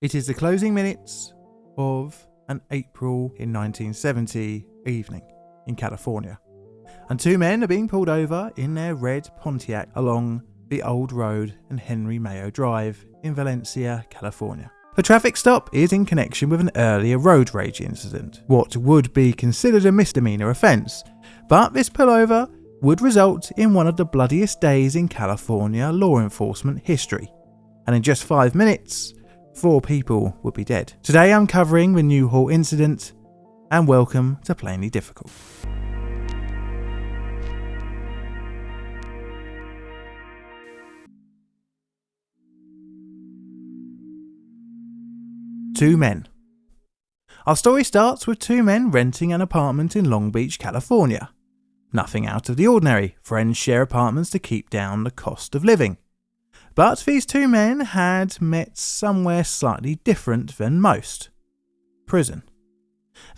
It is the closing minutes of an April in 1970 evening in California, and two men are being pulled over in their red Pontiac along the Old Road and Henry Mayo Drive in Valencia, California. The traffic stop is in connection with an earlier road rage incident, what would be considered a misdemeanor offence, but this pullover would result in one of the bloodiest days in California law enforcement history, and in just 5 minutes, 4 people would be dead. Today I'm covering the Newhall incident, and welcome to Plainly Difficult. Two men. Our story starts with two men renting an apartment in Long Beach, California. Nothing out of the ordinary, friends share apartments to keep down the cost of living. But these two men had met somewhere slightly different than most. Prison.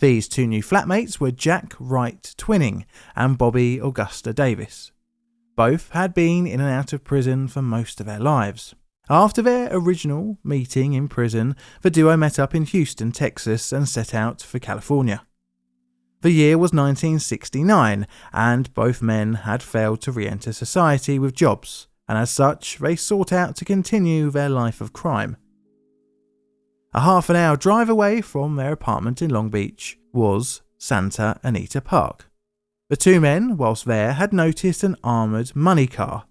These two new flatmates were Jack Wright Twinning and Bobby Augusta Davis. Both had been in and out of prison for most of their lives. After their original meeting in prison, the duo met up in Houston, Texas and set out for California. The year was 1969 and both men had failed to re-enter society with jobs, and as such they sought out to continue their life of crime. A half-an-hour drive away from their apartment in Long Beach was Santa Anita Park. The two men, whilst there, had noticed an armoured money car.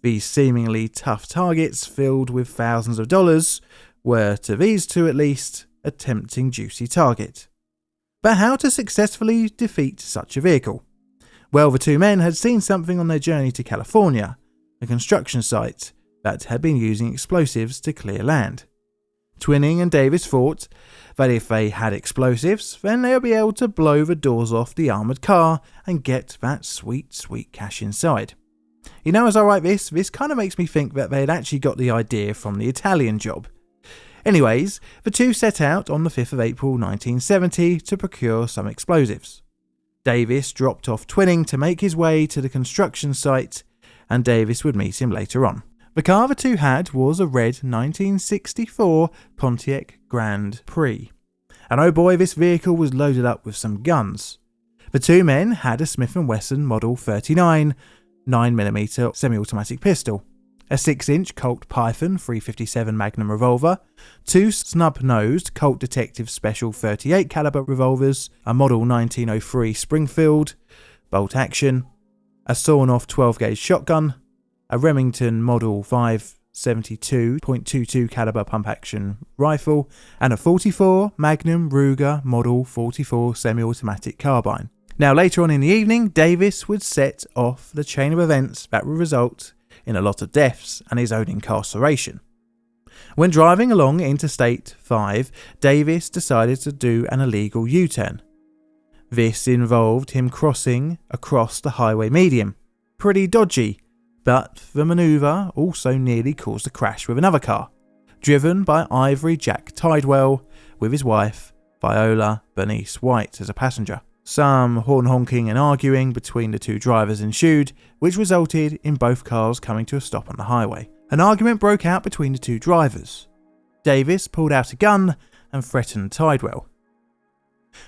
These seemingly tough targets filled with thousands of dollars were, to these two at least, a tempting juicy target. But how to successfully defeat such a vehicle? Well, the two men had seen something on their journey to California, a construction site that had been using explosives to clear land. Twinning and Davis thought that if they had explosives, then they would be able to blow the doors off the armoured car and get that sweet, sweet cash inside. You know, as I write this kind of makes me think that they had actually got the idea from the Italian Job. Anyways, the two set out on the 5th of April 1970 to procure some explosives. Davis dropped off Twinning to make his way to the construction site, and Davis would meet him later on. The car the two had was a red 1964 Pontiac Grand Prix. And oh boy, this vehicle was loaded up with some guns. The two men had a Smith & Wesson Model 39 9mm semi-automatic pistol, a 6-inch Colt Python .357 Magnum revolver, two snub-nosed Colt Detective Special .38 caliber revolvers, a Model 1903 Springfield bolt action, a sawn-off 12-gauge shotgun, a Remington Model 5.72 caliber pump-action rifle, and a .44 Magnum Ruger Model 44 semi-automatic carbine. Now, later on in the evening, Davis would set off the chain of events that would result in a lot of deaths and his own incarceration. When driving along Interstate 5, Davis decided to do an illegal U-turn. This involved him crossing across the highway median. Pretty dodgy, but the manoeuvre also nearly caused a crash with another car, driven by Ivory Jack Tidwell with his wife, Viola Bernice White, as a passenger. Some horn honking and arguing between the two drivers ensued, which resulted in both cars coming to a stop on the highway. An argument broke out between the two drivers. Davis pulled out a gun and threatened Tidwell.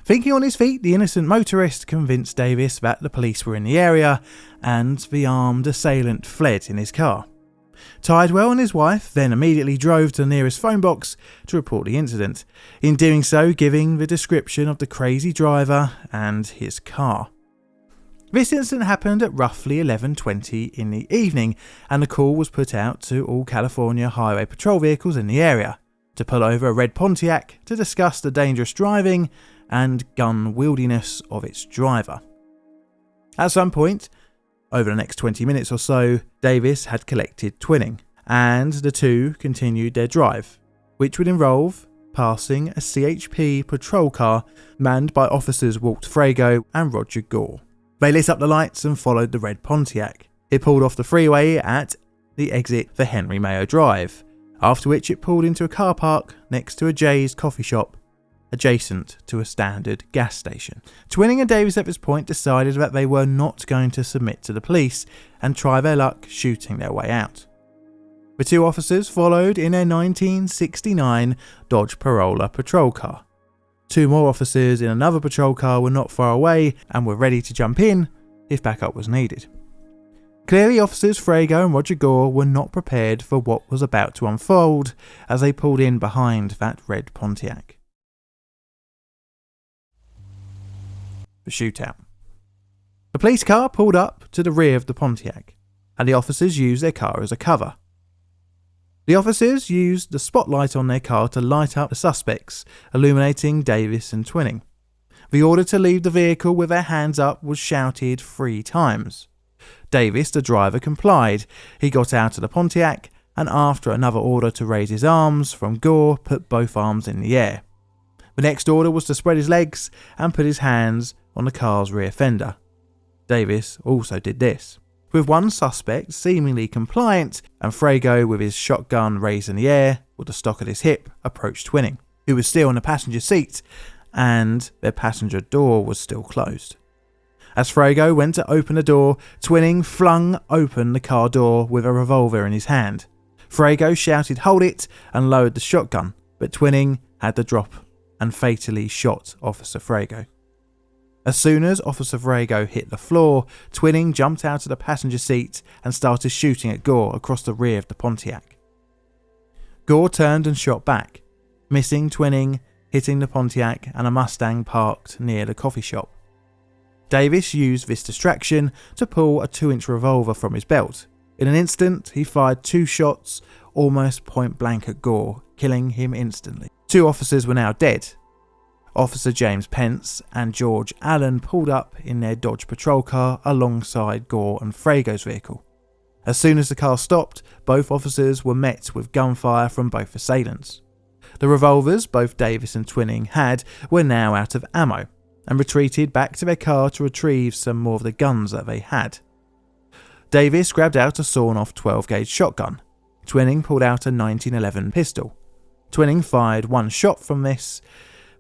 Thinking on his feet, the innocent motorist convinced Davis that the police were in the area, and the armed assailant fled in his car. Tidwell and his wife then immediately drove to the nearest phone box to report the incident, in doing so giving the description of the crazy driver and his car. This incident happened at roughly 11:20 in the evening, and the call was put out to all California highway patrol vehicles in the area to pull over a red Pontiac to discuss the dangerous driving and gun wieldiness of its driver. At some point, over the next 20 minutes or so, Davis had collected Twinning, and the two continued their drive, which would involve passing a CHP patrol car manned by officers Walt Frago and Roger Gore. They lit up the lights and followed the red Pontiac. It pulled off the freeway at the exit for Henry Mayo Drive, after which it pulled into a car park next to a Jay's coffee shop adjacent to a standard gas station. Twinning and Davis at this point decided that they were not going to submit to the police and try their luck shooting their way out. The two officers followed in a 1969 Dodge Corolla patrol car. Two more officers in another patrol car were not far away and were ready to jump in if backup was needed. Clearly, officers Frago and Roger Gore were not prepared for what was about to unfold as they pulled in behind that red Pontiac. The shootout. The police car pulled up to the rear of the Pontiac, and the officers used their car as a cover. The officers used the spotlight on their car to light up the suspects, illuminating Davis and Twinning. The order to leave the vehicle with their hands up was shouted 3 times. Davis, the driver, complied. He got out of the Pontiac and, after another order to raise his arms from Gore, put both arms in the air. The next order was to spread his legs and put his hands on the car's rear fender. Davis also did this. With one suspect seemingly compliant, and Frago, with his shotgun raised in the air with the stock at his hip, approached Twinning, who was still in the passenger seat, and their passenger door was still closed. As Frago went to open the door, Twinning flung open the car door with a revolver in his hand. Frago shouted "Hold it!" and lowered the shotgun, but Twinning had the drop and fatally shot Officer Frago. As soon as Officer Frago hit the floor, Twinning jumped out of the passenger seat and started shooting at Gore across the rear of the Pontiac. Gore turned and shot back, missing Twinning, hitting the Pontiac and a Mustang parked near the coffee shop. Davis used this distraction to pull a 2-inch revolver from his belt. In an instant, he fired 2 shots, almost point blank at Gore, killing him instantly. 2 officers were now dead. Officer James Pence and George Allen pulled up in their Dodge patrol car alongside Gore and Frago's vehicle. As soon as the car stopped, both officers were met with gunfire from both assailants. The revolvers both Davis and Twinning had were now out of ammo, and retreated back to their car to retrieve some more of the guns that they had. Davis grabbed out a sawn-off 12-gauge shotgun. Twinning pulled out a 1911 pistol. Twinning fired 1 shot from this,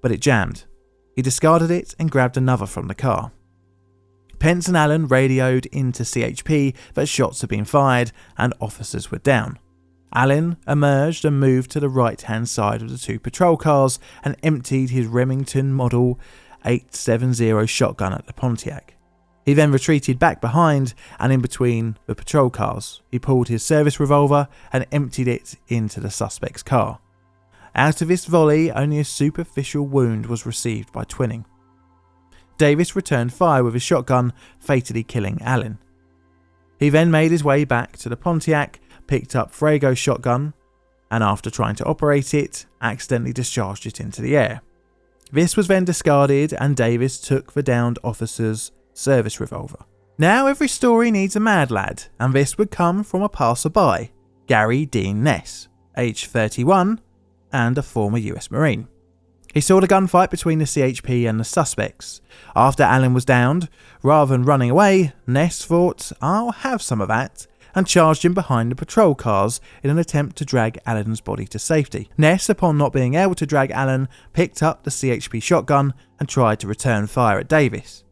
but it jammed. He discarded it and grabbed another from the car. Pence and Allen radioed into CHP that shots had been fired and officers were down. Allen emerged and moved to the right-hand side of the 2 patrol cars and emptied his Remington Model 870 shotgun at the Pontiac. He then retreated back behind and in between the patrol cars. He pulled his service revolver and emptied it into the suspect's car. Out of this volley, only a superficial wound was received by Twinning. Davis returned fire with his shotgun, fatally killing Allen. He then made his way back to the Pontiac, picked up Frago's shotgun, and after trying to operate it, accidentally discharged it into the air. This was then discarded and Davis took the downed officer's service revolver. Now every story needs a mad lad, and this would come from a passerby, Gary Dean Ness, age 31, and a former US Marine. He saw the gunfight between the CHP and the suspects. After Allen was downed, rather than running away, Ness thought, "I'll have some of that," and charged him behind the patrol cars in an attempt to drag Allen's body to safety. Ness, upon not being able to drag Allen, picked up the CHP shotgun and tried to return fire at Davis.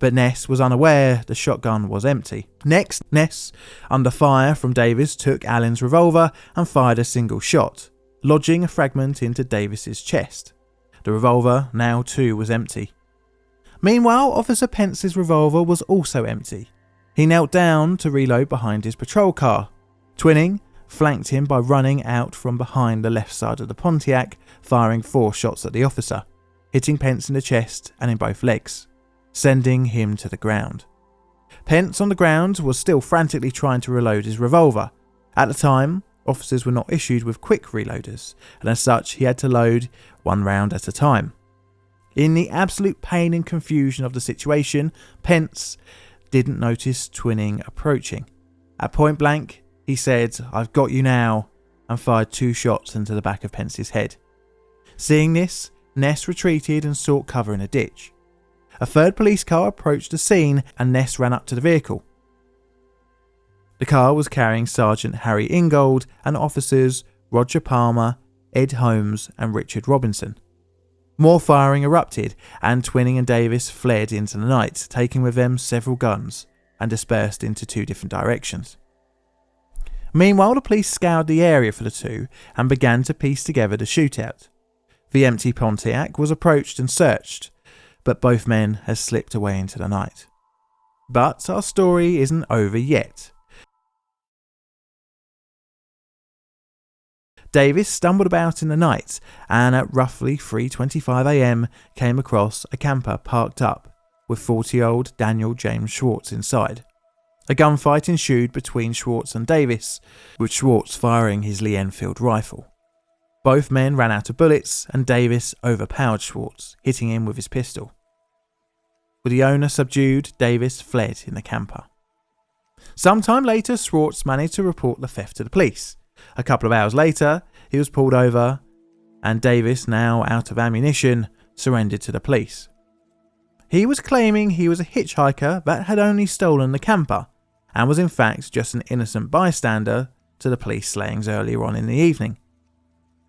But Ness was unaware the shotgun was empty. Next, Ness, under fire from Davis, took Allen's revolver and fired a single shot, lodging a fragment into Davis's chest. The revolver now too was empty. Meanwhile, Officer Pence's revolver was also empty. He knelt down to reload behind his patrol car. Twinning flanked him by running out from behind the left side of the Pontiac, firing 4 shots at the officer, hitting Pence in the chest and in both legs, sending him to the ground. Pence on the ground was still frantically trying to reload his revolver. At the time, officers were not issued with quick reloaders, and as such he had to load 1 round at a time. In the absolute pain and confusion of the situation, Pence didn't notice Twinning approaching. At point blank, he said, "I've got you now," and fired 2 shots into the back of Pence's head. Seeing this, Ness retreated and sought cover in a ditch. A 3rd police car approached the scene and Ness ran up to the vehicle. The car was carrying Sergeant Harry Ingold and officers Roger Palmer, Ed Holmes and Richard Robinson. More firing erupted, and Twinning and Davis fled into the night, taking with them several guns, and dispersed into 2 different directions. Meanwhile, the police scoured the area for the two and began to piece together the shootout. The empty Pontiac was approached and searched, but both men had slipped away into the night. But our story isn't over yet. Davis stumbled about in the night and at roughly 3:25 a.m. came across a camper parked up with 40-year-old Daniel James Schwartz inside. A gunfight ensued between Schwartz and Davis, with Schwartz firing his Lee Enfield rifle. Both men ran out of bullets and Davis overpowered Schwartz, hitting him with his pistol. With the owner subdued, Davis fled in the camper. Sometime later, Schwartz managed to report the theft to the police. A couple of hours later, he was pulled over and Davis, now out of ammunition, surrendered to the police. He was claiming he was a hitchhiker that had only stolen the camper and was in fact just an innocent bystander to the police slayings earlier on in the evening,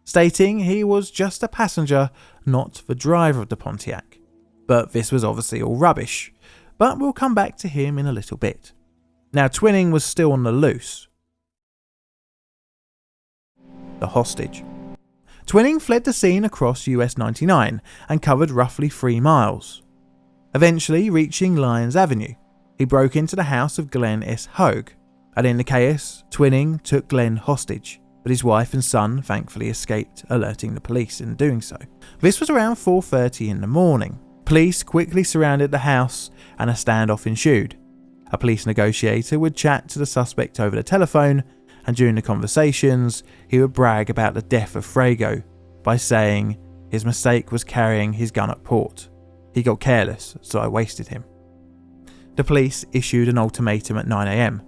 stating he was just a passenger, not the driver of the Pontiac. But this was obviously all rubbish, but we'll come back to him in a little bit. Now, Twinning was still on the loose. The hostage. Twinning fled the scene across US 99 and covered roughly 3 miles. Eventually reaching Lyons Avenue, he broke into the house of Glenn S. Hogue, and in the chaos, Twinning took Glenn hostage, but his wife and son thankfully escaped, alerting the police in doing so. This was around 4:30 in the morning. Police quickly surrounded the house and a standoff ensued. A police negotiator would chat to the suspect over the telephone, and during the conversations, he would brag about the death of Frago by saying his mistake was carrying his gun at port. He got careless, so I wasted him. The police issued an ultimatum at 9 a.m.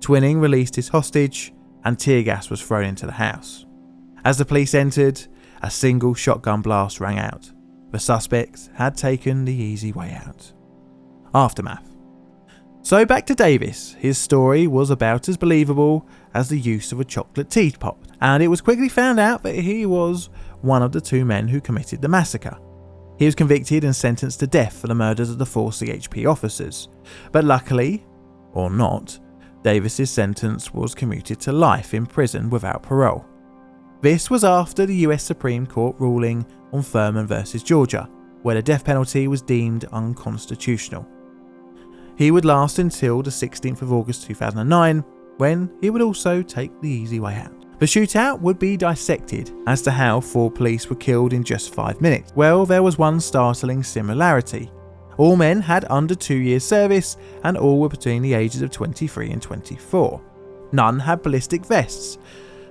Twinning released his hostage and tear gas was thrown into the house. As the police entered, a single shotgun blast rang out. The suspect had taken the easy way out. Aftermath. So back to Davis. His story was about as believable as the use of a chocolate teapot, and it was quickly found out that he was one of the 2 men who committed the massacre. He was convicted and sentenced to death for the murders of the 4 CHP officers, but luckily, or not, Davis's sentence was commuted to life in prison without parole. This was after the US Supreme Court ruling on Furman versus Georgia, where the death penalty was deemed unconstitutional. He would last until the 16th of August 2009, when he would also take the easy way out. The shootout would be dissected as to how 4 police were killed in just 5 minutes. Well, there was one startling similarity. All men had under 2 years service and all were between the ages of 23 and 24. None had ballistic vests,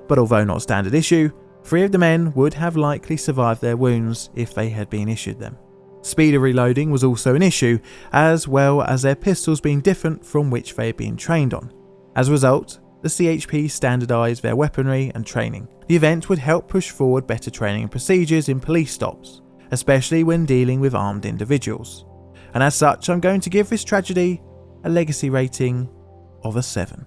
but although not standard issue, 3 of the men would have likely survived their wounds if they had been issued them. Speed of reloading was also an issue, as well as their pistols being different from which they had been trained on. As a result, the CHP standardised their weaponry and training. The event would help push forward better training and procedures in police stops, especially when dealing with armed individuals. And as such, I'm going to give this tragedy a legacy rating of a 7.